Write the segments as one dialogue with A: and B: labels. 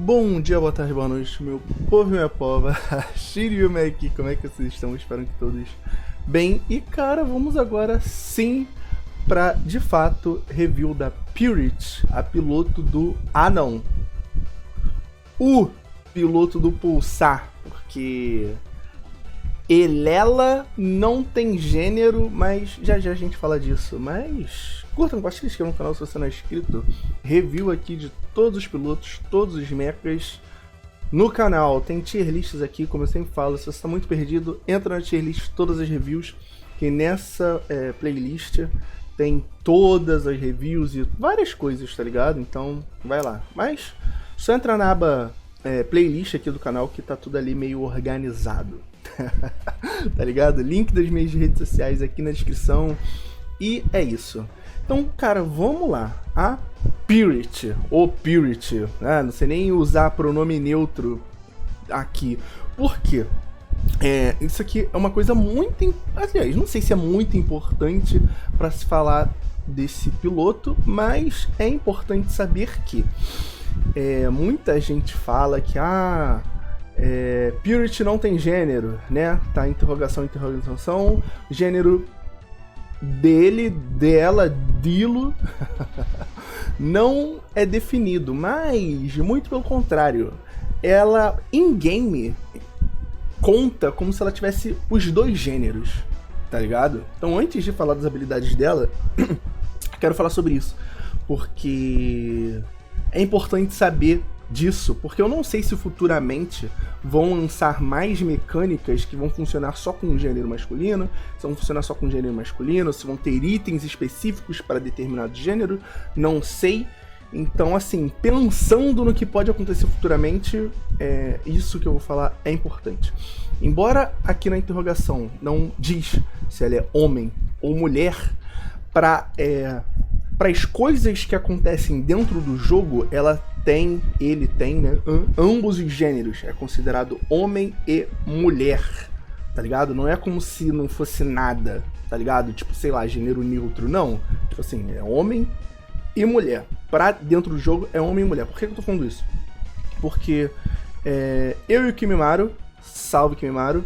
A: Bom dia, boa tarde, boa noite, meu povo e minha pova. Shiryu aqui, como é que vocês estão? Espero que todos bem. E cara, vamos agora sim pra, de fato, review da Purity, a piloto do... o piloto do Pulsar, porque... Ela não tem gênero, mas já já a gente fala disso. Mas curtam, compartilhem, inscrevam no canal se você não é inscrito. Review aqui de todos os pilotos, todos os mechas no canal. Tem tier lists aqui, como eu sempre falo. Se você está muito perdido, entra na tier list, todas as reviews. Que nessa playlist tem todas as reviews e várias coisas, tá ligado? Então vai lá. Mas só entra na aba playlist aqui do canal que tá tudo ali meio organizado. Tá ligado? Link das minhas redes sociais aqui na descrição. E é isso. Então, cara, vamos lá. A Purity, ou Purity, né? Não sei nem usar pronome neutro aqui. Por quê? Isso aqui é uma coisa muito... Aliás, não sei se é muito importante para se falar desse piloto, mas é importante saber que muita gente fala que Purity não tem gênero, né? Tá interrogação, interrogação. Gênero dele, dela, dilo não é definido, mas muito pelo contrário. Ela, em game, conta como se ela tivesse os dois gêneros, tá ligado? Então, antes de falar das habilidades dela, quero falar sobre isso, porque é importante saber disso, porque eu não sei se futuramente vão lançar mais mecânicas que vão funcionar só com o gênero masculino, se vão funcionar só com o gênero masculino, se vão ter itens específicos para determinado gênero, não sei. Então, assim, pensando no que pode acontecer futuramente, isso que eu vou falar é importante. Embora aqui na interrogação não diz se ela é homem ou mulher, para as coisas que acontecem dentro do jogo, ele tem, né, ambos os gêneros. É considerado homem e mulher, tá ligado? Não é como se não fosse nada, tá ligado? Tipo, sei lá, gênero neutro, não. Tipo assim, é homem e mulher. Pra dentro do jogo é homem e mulher. Por que eu tô falando isso? Porque eu e o Kimimaro, salve Kimimaro,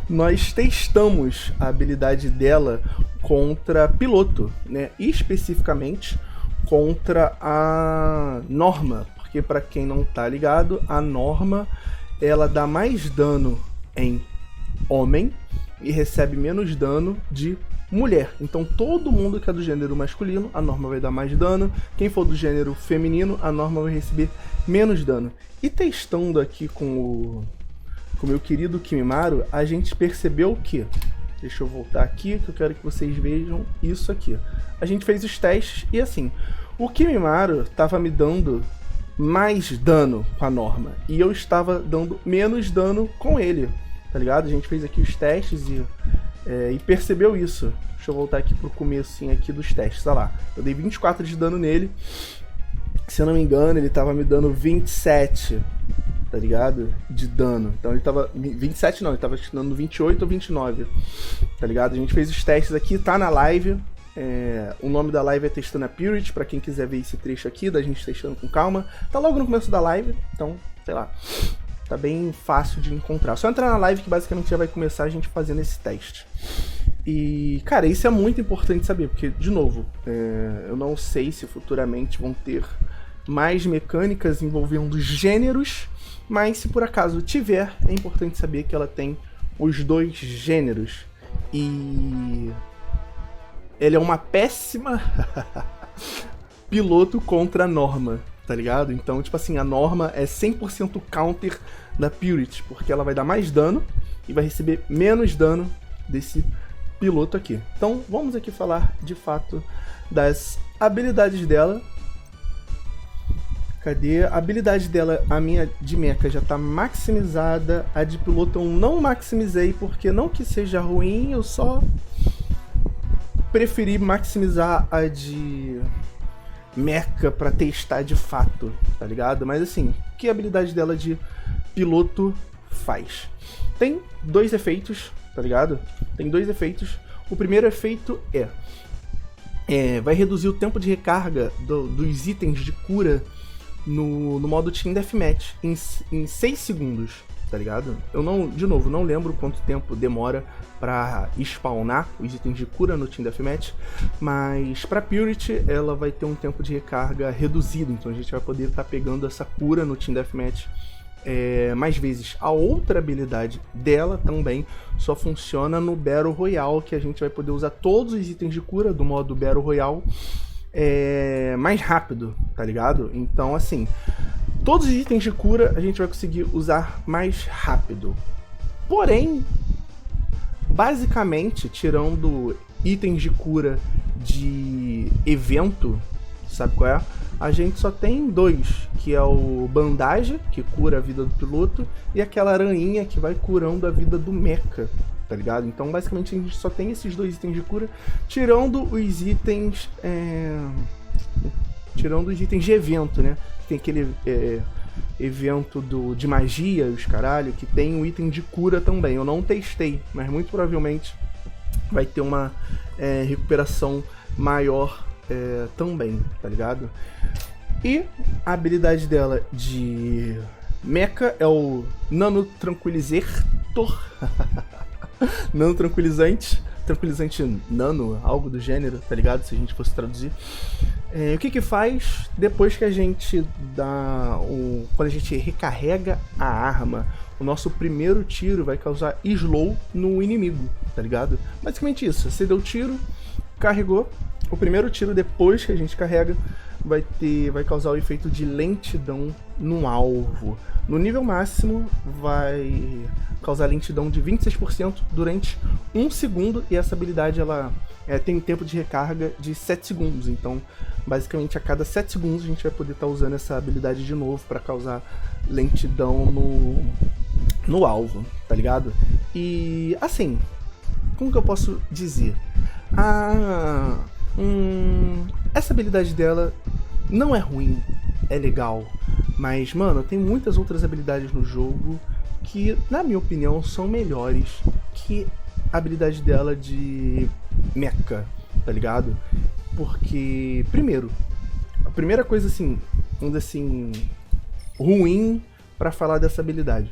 A: nós testamos a habilidade dela contra piloto, né? Especificamente contra a Norma, porque para quem não tá ligado, a Norma ela dá mais dano em homem e recebe menos dano de mulher. Então todo mundo que é do gênero masculino, a Norma vai dar mais dano. Quem for do gênero feminino, a Norma vai receber menos dano. E testando aqui com o meu querido Kimimaro, a gente percebeu que... Deixa eu voltar aqui, que eu quero que vocês vejam isso aqui. A gente fez os testes e assim, o Kimimaro estava me dando mais dano com a Norma e eu estava dando menos dano com ele, tá ligado? A gente fez aqui os testes e percebeu isso. Deixa eu voltar aqui pro comecinho aqui dos testes, olha lá. Eu dei 24 de dano nele, se eu não me engano ele estava me dando 27, tá ligado? De dano. Então ele tava... 27 não, ele tava dando 28 ou 29, tá ligado? A gente fez os testes aqui, tá na live. O nome da live é Testando a Purity, pra quem quiser ver esse trecho aqui, da gente testando com calma. Tá logo no começo da live, então, sei lá, tá bem fácil de encontrar. Só entrar na live que basicamente já vai começar a gente fazendo esse teste. E, cara, isso é muito importante saber, porque, de novo, eu não sei se futuramente vão ter mais mecânicas envolvendo gêneros, mas se por acaso tiver, é importante saber que ela tem os dois gêneros. E ela é uma péssima piloto contra a Norma, tá ligado? Então, tipo assim, a Norma é 100% counter da Purity, porque ela vai dar mais dano e vai receber menos dano desse piloto aqui. Então, vamos aqui falar, de fato, das habilidades dela. Cadê? A habilidade dela, a minha de mecha já tá maximizada, a de piloto eu não maximizei, porque não que seja ruim, eu só preferi maximizar a de mecha pra testar de fato, tá ligado? Mas assim, o que a habilidade dela de piloto faz? Tem dois efeitos, tá ligado? Tem dois efeitos. O primeiro efeito vai reduzir o tempo de recarga dos itens de cura no modo Team Deathmatch em 6 segundos, tá ligado? Eu não, de novo, não lembro quanto tempo demora pra spawnar os itens de cura no Team Deathmatch, mas pra Purity ela vai ter um tempo de recarga reduzido, então a gente vai poder estar pegando essa cura no Team Deathmatch mais vezes. A outra habilidade dela também só funciona no Battle Royale, que a gente vai poder usar todos os itens de cura do modo Battle Royale mais rápido, tá ligado? Então, assim, todos os itens de cura a gente vai conseguir usar mais rápido. Porém, basicamente, tirando itens de cura de evento, sabe qual é? A gente só tem 2, que é o bandagem, que cura a vida do piloto, e aquela aranha que vai curando a vida do mecha, tá ligado? Então, basicamente, a gente só tem esses 2 itens de cura, tirando os itens de evento, né? Tem aquele evento de magia, os caralho, que tem um item de cura também. Eu não testei, mas muito provavelmente vai ter uma recuperação maior também, tá ligado? E a habilidade dela de mecha é o Nano Tranquilizator. Nano Tranquilizante. Tranquilizante nano, algo do gênero, tá ligado? Se a gente fosse traduzir. O que faz depois que a gente quando a gente recarrega a arma, o nosso primeiro tiro vai causar slow no inimigo, tá ligado? Basicamente isso, você deu tiro, carregou, o primeiro tiro depois que a gente carrega vai causar o efeito de lentidão no alvo. No nível máximo vai causar lentidão de 26% durante 1 segundo, e essa habilidade ela tem um tempo de recarga de 7 segundos, então basicamente a cada 7 segundos a gente vai poder estar usando essa habilidade de novo para causar lentidão no alvo, tá ligado? E assim, como que eu posso dizer? Essa habilidade dela não é ruim, é legal, mas, mano, tem muitas outras habilidades no jogo que, na minha opinião, são melhores que a habilidade dela de mecha, tá ligado? Porque, primeiro, a primeira coisa assim, vamos dizer assim, ruim pra falar dessa habilidade,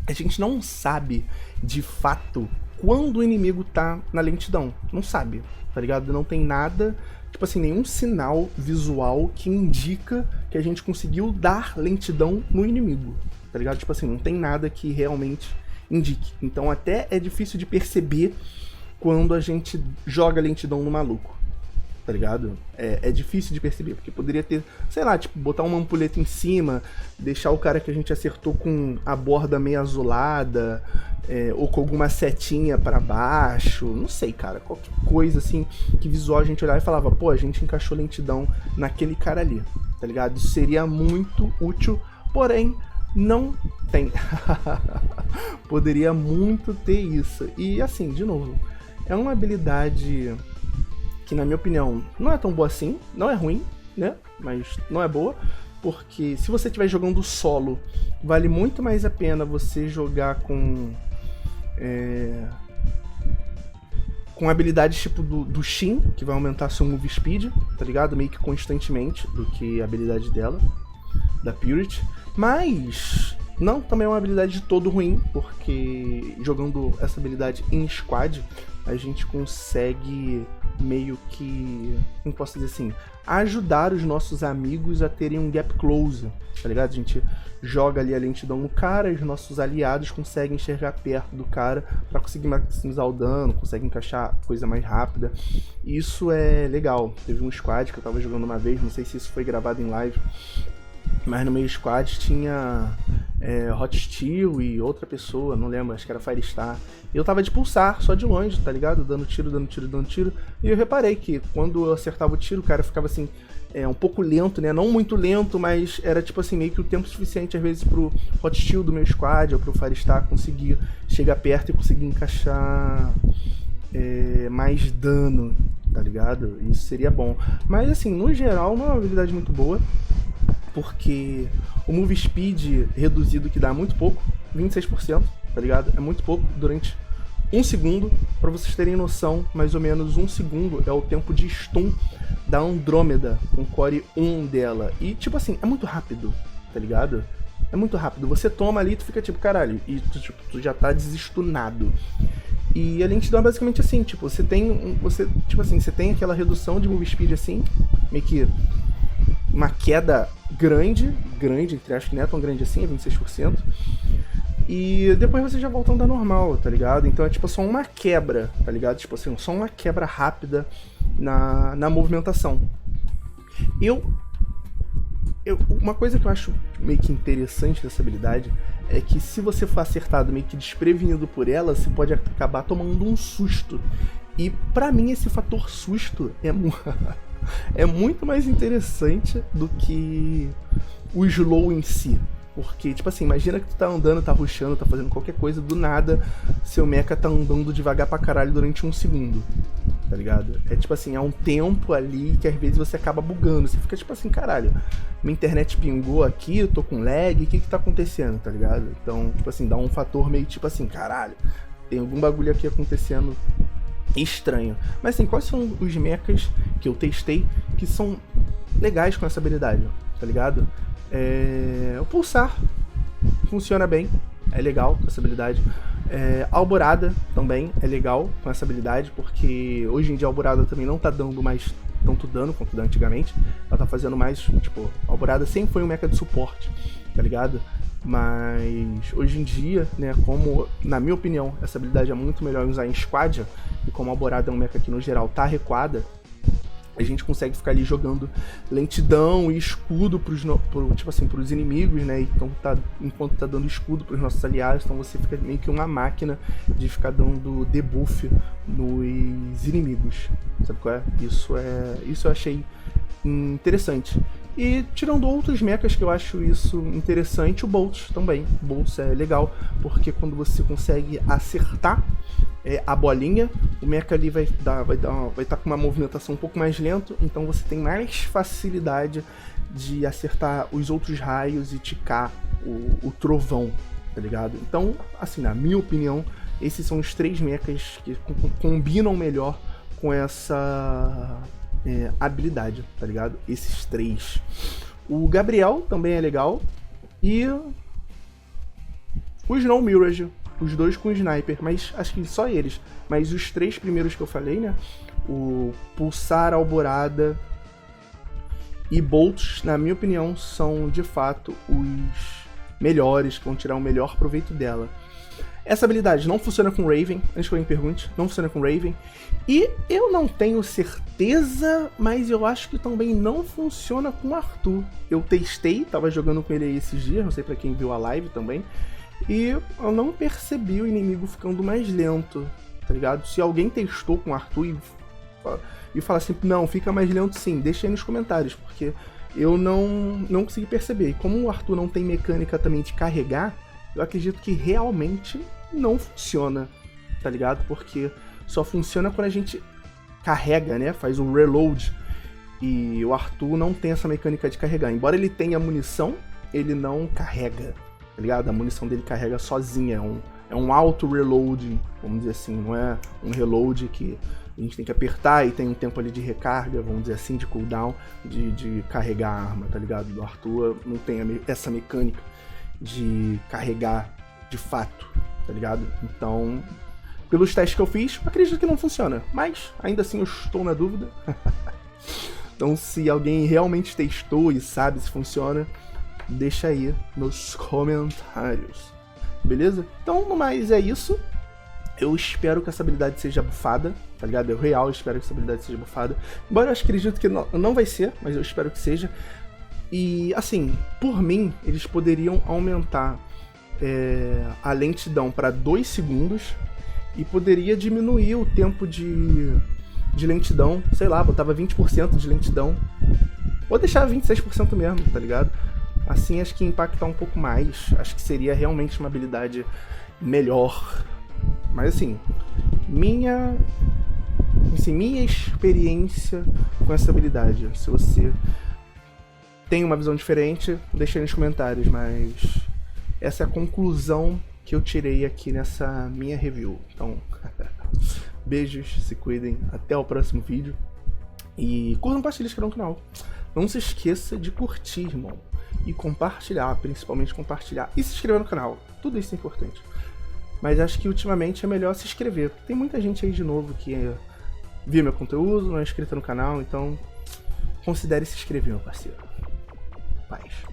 A: a gente não sabe de fato quando o inimigo tá na lentidão, não sabe, tá ligado? Não tem nada, tipo assim, nenhum sinal visual que indica que a gente conseguiu dar lentidão no inimigo, tá ligado? Tipo assim, não tem nada que realmente indique. Então até é difícil de perceber quando a gente joga lentidão no maluco, tá ligado? É difícil de perceber, porque poderia ter, sei lá, tipo, botar uma ampulheta em cima, deixar o cara que a gente acertou com a borda meio azulada, ou com alguma setinha pra baixo, não sei, cara, qualquer coisa assim, que visual a gente olhar e falava, pô, a gente encaixou lentidão naquele cara ali, tá ligado? Isso seria muito útil, porém, não tem. Poderia muito ter isso. E assim, de novo, é uma habilidade que, na minha opinião, não é tão boa assim, não é ruim, né? Mas não é boa, porque se você estiver jogando solo, vale muito mais a pena você jogar com habilidades tipo do Shin, que vai aumentar seu move speed, tá ligado? Meio que constantemente, do que a habilidade dela, da Purity. Mas não, também é uma habilidade de todo ruim, porque jogando essa habilidade em squad, a gente consegue meio que, como posso dizer assim, ajudar os nossos amigos a terem um gap close, tá ligado? A gente joga ali a lentidão no cara, e os nossos aliados conseguem enxergar perto do cara pra conseguir maximizar o dano, conseguem encaixar coisa mais rápida. Isso é legal. Teve um squad que eu tava jogando uma vez, não sei se isso foi gravado em live, mas no meio squad tinha Hot Steel e outra pessoa, não lembro, acho que era Firestar. E eu tava de pulsar, só de longe, tá ligado? Dando tiro, dando tiro, dando tiro. E eu reparei que quando eu acertava o tiro, o cara ficava assim, um pouco lento, né? Não muito lento, mas era tipo assim, meio que o tempo suficiente às vezes pro Hot Steel do meu squad ou pro Firestar conseguir chegar perto e conseguir encaixar mais dano, tá ligado? Isso seria bom. Mas assim, no geral, não é uma habilidade muito boa, porque o move speed reduzido que dá muito pouco, 26%, tá ligado? É muito pouco, durante 1 segundo. Pra vocês terem noção, mais ou menos 1 segundo é o tempo de stun da Andrômeda, com o Core 1 dela. E, tipo assim, é muito rápido, tá ligado? É muito rápido. Você toma ali e tu fica tipo, caralho, e tu já tá desestunado. E a lentidão é basicamente assim, tipo, você tem aquela redução de move speed assim, meio que uma queda grande, entre aspas, não é tão grande assim, é 26%. E depois você já volta a andar normal, tá ligado? Então é tipo só uma quebra, tá ligado? Tipo assim, só uma quebra rápida na movimentação. Uma coisa que eu acho meio que interessante dessa habilidade é que se você for acertado meio que desprevenido por ela, você pode acabar tomando um susto. E pra mim esse fator susto é muito mais interessante do que o slow em si. Porque, tipo assim, imagina que tu tá andando, tá rushando, tá fazendo qualquer coisa, do nada, seu mecha tá andando devagar pra caralho durante 1 segundo, tá ligado? É tipo assim, é um tempo ali que às vezes você acaba bugando, você fica tipo assim, caralho, minha internet pingou aqui, eu tô com lag, o que que tá acontecendo, tá ligado? Então, tipo assim, dá um fator meio tipo assim, caralho, tem algum bagulho aqui acontecendo estranho. Mas assim, quais são os mechas que eu testei que são legais com essa habilidade, tá ligado? O Pulsar funciona bem, é legal com essa habilidade. A Alborada também é legal com essa habilidade, porque hoje em dia a Alborada também não tá dando mais tanto dano quanto antigamente. Ela tá fazendo mais, tipo, a Alborada sempre foi um mecha de suporte, tá ligado? Mas hoje em dia, né, como, na minha opinião, essa habilidade é muito melhor usar em Squadia, e como a Alborada é um mecha que no geral tá recuada, a gente consegue ficar ali jogando lentidão e escudo pros inimigos, né? Então enquanto tá dando escudo pros nossos aliados, então você fica meio que uma máquina de ficar dando debuff nos inimigos. Sabe qual é? Isso eu achei interessante. E tirando outros mechas que eu acho isso interessante, o Boltz também. O Boltz é legal, porque quando você consegue acertar a bolinha, o mecha ali vai estar com uma movimentação um pouco mais lento, então você tem mais facilidade de acertar os outros raios e ticar o trovão, tá ligado? Então, assim, na minha opinião, esses são os 3 mechas que combinam melhor com essa habilidade, tá ligado? Esses 3. O Gabriel também é legal, e o Snow Mirage, os 2 com o Sniper, mas acho que só eles. Mas os 3 primeiros que eu falei, né? O Pulsar, Alborada e Boltz, na minha opinião, são de fato os melhores, que vão tirar o melhor proveito dela. Essa habilidade não funciona com Raven, antes que alguém pergunte, não funciona com Raven. E eu não tenho certeza, mas eu acho que também não funciona com Arthur. Eu testei, tava jogando com ele aí esses dias, não sei pra quem viu a live também. E eu não percebi o inimigo ficando mais lento, tá ligado? Se alguém testou com o Arthur e fala assim, não, fica mais lento sim, deixa aí nos comentários, porque eu não consegui perceber. E como o Arthur não tem mecânica também de carregar, eu acredito que realmente não funciona, tá ligado? Porque só funciona quando a gente carrega, né? Faz um reload. E o Arthur não tem essa mecânica de carregar. Embora ele tenha munição, ele não carrega, tá ligado? A munição dele carrega sozinha, é um auto-reload, vamos dizer assim, não é um reload que a gente tem que apertar e tem um tempo ali de recarga, vamos dizer assim, de cooldown, de carregar a arma, tá ligado? Do Arthur não tem essa mecânica de carregar de fato, tá ligado? Então, pelos testes que eu fiz, acredito que não funciona, mas ainda assim eu estou na dúvida. Então, se alguém realmente testou e sabe se funciona, deixa aí nos comentários, beleza? Então, no mais é isso. Eu espero que essa habilidade seja bufada, tá ligado? Eu real espero que essa habilidade seja bufada. Embora eu acredito que não vai ser, mas eu espero que seja. E, assim, por mim, eles poderiam aumentar a lentidão para 2 segundos e poderia diminuir o tempo de lentidão, sei lá, botava 20% de lentidão. Ou deixar 26% mesmo, tá ligado? Assim acho que ia impactar um pouco mais. Acho que seria realmente uma habilidade melhor. Mas assim, minha experiência com essa habilidade. Se você tem uma visão diferente, deixa aí nos comentários, mas essa é a conclusão que eu tirei aqui nessa minha review. Então, beijos, se cuidem, até o próximo vídeo E curta, compartilha, inscreva no canal. Não se esqueça de curtir, irmão. E compartilhar, principalmente compartilhar. E se inscrever no canal. Tudo isso é importante. Mas acho que ultimamente é melhor se inscrever. Tem muita gente aí de novo que viu meu conteúdo, não é inscrita no canal. Então considere se inscrever, meu parceiro. Paz.